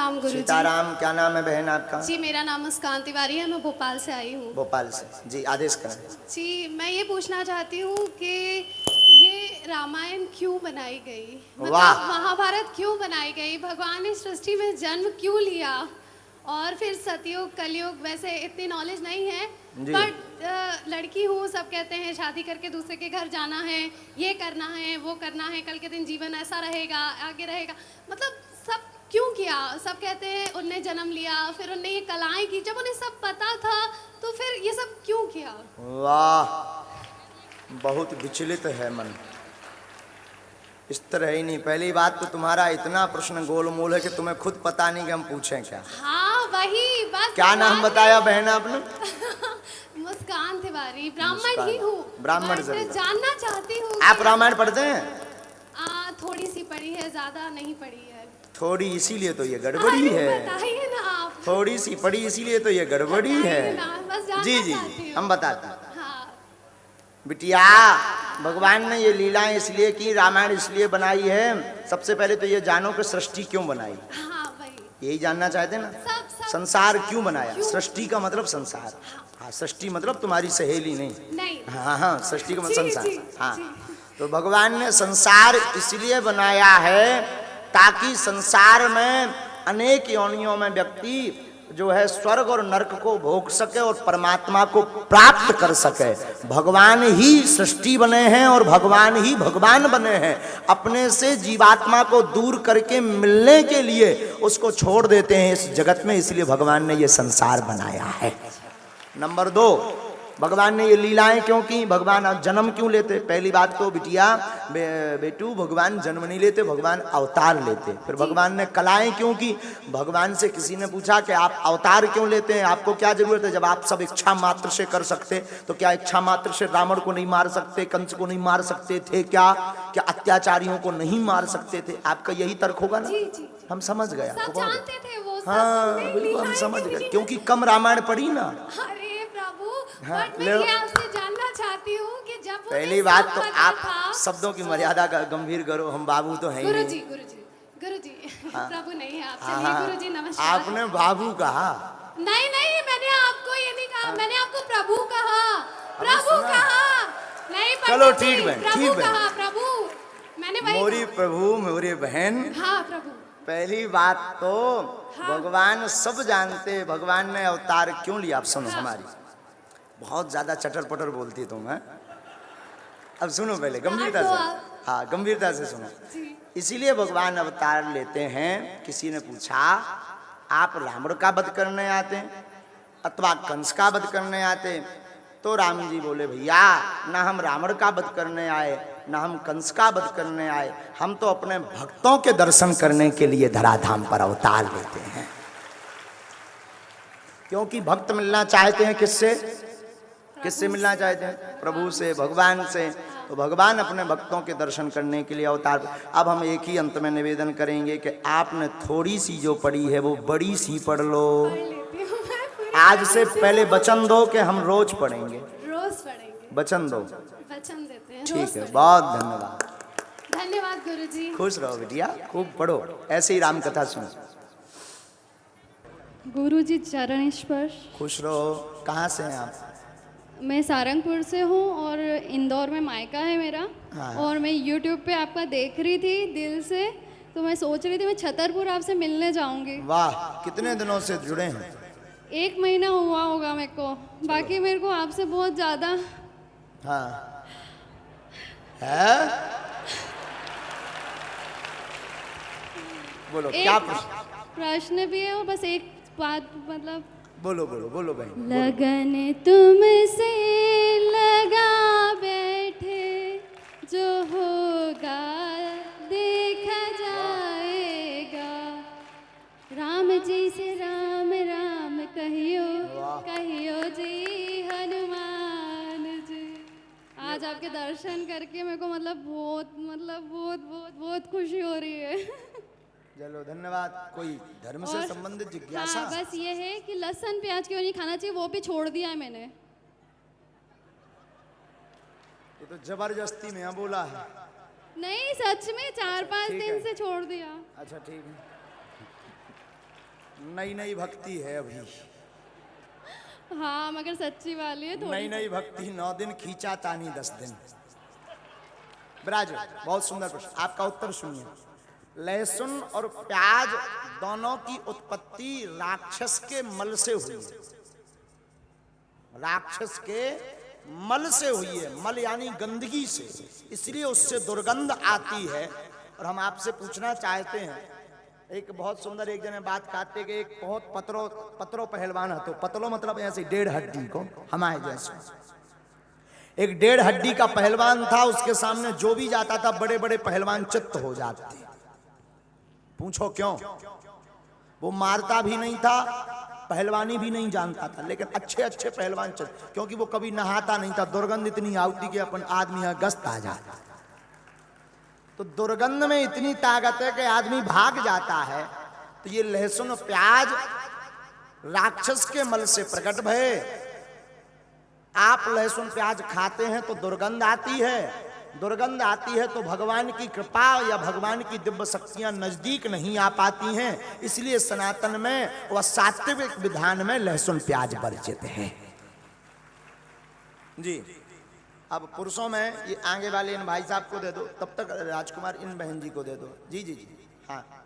राम गुरु जी। सीताराम। क्या नाम है बहन आपका? जी मेरा नाम मुस्कान तिवारी है, मैं भोपाल से आई हूँ। भोपाल से। जी आदेश करें। जी मैं ये पूछना चाहती हूँ कि ये रामायण क्यों बनाई गई, वाह। मतलब महाभारत क्यों बनाई गई, भगवान ने सृष्टि में जन्म क्यों लिया, और फिर सतयुग कलयुग, वैसे इतनी नॉलेज नहीं है जी। बट लड़की हूँ, सब कहते हैं शादी करके दूसरे के घर जाना है, ये करना है, वो करना है, कल के दिन जीवन ऐसा रहेगा, आगे रहेगा, मतलब सब क्यों किया। सब कहते हैं उनने जन्म लिया, फिर उनने ये कलाएं की, जब उन्हें सब पता था तो फिर ये सब क्यों किया। वाह, बहुत विचलित है मन। इस तरह ही नहीं। पहली बात तो तुम्हारा इतना प्रश्न गोलमोल है कि तुम्हें खुद पता नहीं कि हम पूछें क्या। हाँ वही बस। क्या नाम बताया बहन आपने? मुस्कान तिवारी। ब्राह्मण ही हूँ, ब्राह्मण बट जानना चाहती हूँ। आप रामायण पढ़ते हैं? थोड़ी सी पढ़ी है, ज्यादा नहीं पढ़ी है। थोड़ी, इसीलिए तो ये गड़बड़ी है। बताइए ना आप। थोड़ी सी पढ़ी इसीलिए तो ये गड़बड़ी है। जी जी हम बताते हैं। बिटिया, भगवान ने ये लीलाएं इसलिए की, रामायण इसलिए बनाई है। सबसे पहले तो ये जानो कि सृष्टि क्यों बनाई। हाँ वही यही जानना चाहते ना। संसार क्यों बनाया। सृष्टि का मतलब संसार। हाँ, सृष्टि मतलब तुम्हारी सहेली नहीं। हाँ हाँ, सृष्टि का मतलब संसार। हाँ, तो भगवान ने संसार इसलिए बनाया है ताकि संसार में अनेक योनियों में व्यक्ति जो है स्वर्ग और नरक को भोग सके और परमात्मा को प्राप्त कर सके। भगवान ही सृष्टि बने हैं और भगवान ही भगवान बने हैं। अपने से जीवात्मा को दूर करके मिलने के लिए उसको छोड़ देते हैं इस जगत में, इसलिए भगवान ने ये संसार बनाया है। नंबर 2, भगवान ने ये लीलाएं क्यों की। भगवान जन्म क्यों लेते। पहली बात तो बिटिया बेटू, भगवान जन्म नहीं लेते, भगवान अवतार लेते। फिर भगवान ने कलाएं क्यों की। भगवान से किसी ने पूछा कि आप अवतार क्यों लेते हैं, आपको क्या जरूरत है, जब आप सब इच्छा मात्र से कर सकते तो क्या इच्छा मात्र से रावण को नहीं मार सकते, कंस को नहीं मार सकते थे क्या अत्याचारियों को नहीं मार सकते थे। आपका यही तर्क होगा ना। जी। हम समझ गए आपको। जानते थे वो। हाँ बिल्कुल हम समझ गए, क्योंकि कम रामायण पढ़ी ना। अरे प्रभु, हाँ, बट मैं ये आपसे जानना चाहती हूँ कि जब पहली बात तो आप शब्दों की मर्यादा का गंभीर करो। हम बाबू तो हैं ही नहीं। गुरुजी हाँ, प्रभु नहीं है आप। हाँ, चलिए गुरुजी नमस्कार। आपने बाबू कहा। नहीं मैंने आपको ये नहीं कहा। हाँ, मैंने आपको प्रभु कहा। प्रभु कहा नहीं। चलो ठीक है, प्रभु कहा। प्रभु मैंने वही मोरी प्रभु मोरी बहन। हाँ प्रभु। पहली बात तो हाँ, भगवान सब जानते। भगवान ने अवतार क्यों लिया। आप सुनो। हाँ, हमारी बहुत ज्यादा चटर पटर बोलती तुम है। अब सुनो पहले गंभीरता से। हाँ गंभीरता से सुनो। इसीलिए भगवान अवतार लेते हैं। किसी ने पूछा आप रावण का वध करने आते अथवा कंस का वध करने आते, तो राम जी बोले भैया ना हम रावण का वध करने आए ना हम कंस का वध करने आए, हम तो अपने भक्तों के दर्शन करने के लिए धराधाम पर अवतार लेते हैं। क्योंकि भक्त मिलना चाहते हैं किससे मिलना चाहते हैं। प्रभु से, भगवान से। तो भगवान अपने भक्तों के दर्शन करने के लिए अवतार। अब हम एक ही अंत में निवेदन करेंगे कि आपने थोड़ी सी जो पढ़ी है वो बड़ी सी पढ़ लो। आज से पहले वचन दो कि हम रोज पढ़ेंगे। वचन दो। वचन देते हैं। ठीक है, बहुत धन्यवाद। धन्यवाद गुरुजी। खुश रहो बिटिया, खूब पढ़ो, ऐसे ही राम कथा सुनो। गुरुजी चरण स्पर्श। खुश रहो। कहाँ से हैं आप? मैं सारंगपुर से हूँ और इंदौर में मायका है मेरा। हाँ। और मैं YouTube पे आपका देख रही थी दिल से, तो मैं सोच रही थी मैं छतरपुर आपसे मिलने जाऊंगी। वाह, कितने दिनों से जुड़े हैं? 1 महीना हुआ होगा मेरे को। बाकी मेरे को आपसे बहुत ज़्यादा। हाँ है? बोलो क्या प्रश्न भी है और बस एक बात, मतलब बोलो बहन। लगन तुमसे लगा बैठे, जो होगा देखा जाएगा। राम जी से राम राम कहियो जी हनुमान जी। आज आपके दर्शन करके मेरे को बहुत खुशी हो रही है। चलो धन्यवाद। कोई धर्म से संबंधित जिज्ञासा? हाँ, बस ये है कि लहसुन प्याज क्यों नहीं खाना चाहिए, वो भी छोड़ दिया है मैंने। ये तो जबरदस्ती में बोला है। नहीं सच में 4-5 दिन से छोड़ दिया। अच्छा ठीक है। नई नई भक्ति है अभी, हाँ मगर सच्ची वाली है थोड़ी नई नई भक्ति 9 दिन खींचा तानी 10 दिन। ब्राज बहुत सुंदर प्रश्न, आपका उत्तर सुनिए। लहसुन और प्याज दोनों की उत्पत्ति राक्षस के मल से हुई है, राक्षस के मल से हुई है, मल यानी गंदगी से, इसलिए उससे दुर्गंध आती है। और हम आपसे पूछना चाहते हैं, एक बहुत सुंदर एक जने बात कहते कि एक बहुत पत्रो पहलवान है, तो पतलो मतलब ऐसे 1.5 हड्डी को हमारे जैसे, एक 1.5 हड्डी का पहलवान था, उसके सामने जो भी जाता था बड़े बड़े पहलवान चित्त हो जाते। पूछो क्यों? वो मारता भी नहीं था, पहलवानी भी नहीं जानता था, लेकिन अच्छे अच्छे पहलवान चित्त, क्योंकि वो कभी नहाता नहीं था, दुर्गंध इतनी आती कि अपन आदमी यहाँ गस्त आ जाता। तो दुर्गंध में इतनी ताकत है कि आदमी भाग जाता है। तो ये लहसुन प्याज राक्षस के मल से प्रकट भय। आप लहसुन प्याज खाते हैं तो दुर्गंध आती है, दुर्गंध आती है तो भगवान की कृपा या भगवान की दिव्य शक्तियां नजदीक नहीं आ पाती हैं, इसलिए सनातन में व सात्विक विधान में लहसुन प्याज वर्जित है जी। अब पुरुषों में ये आगे वाले इन भाई साहब को दे दो, तब तक राजकुमार इन बहन जी को दे दो। जी जी जी हाँ।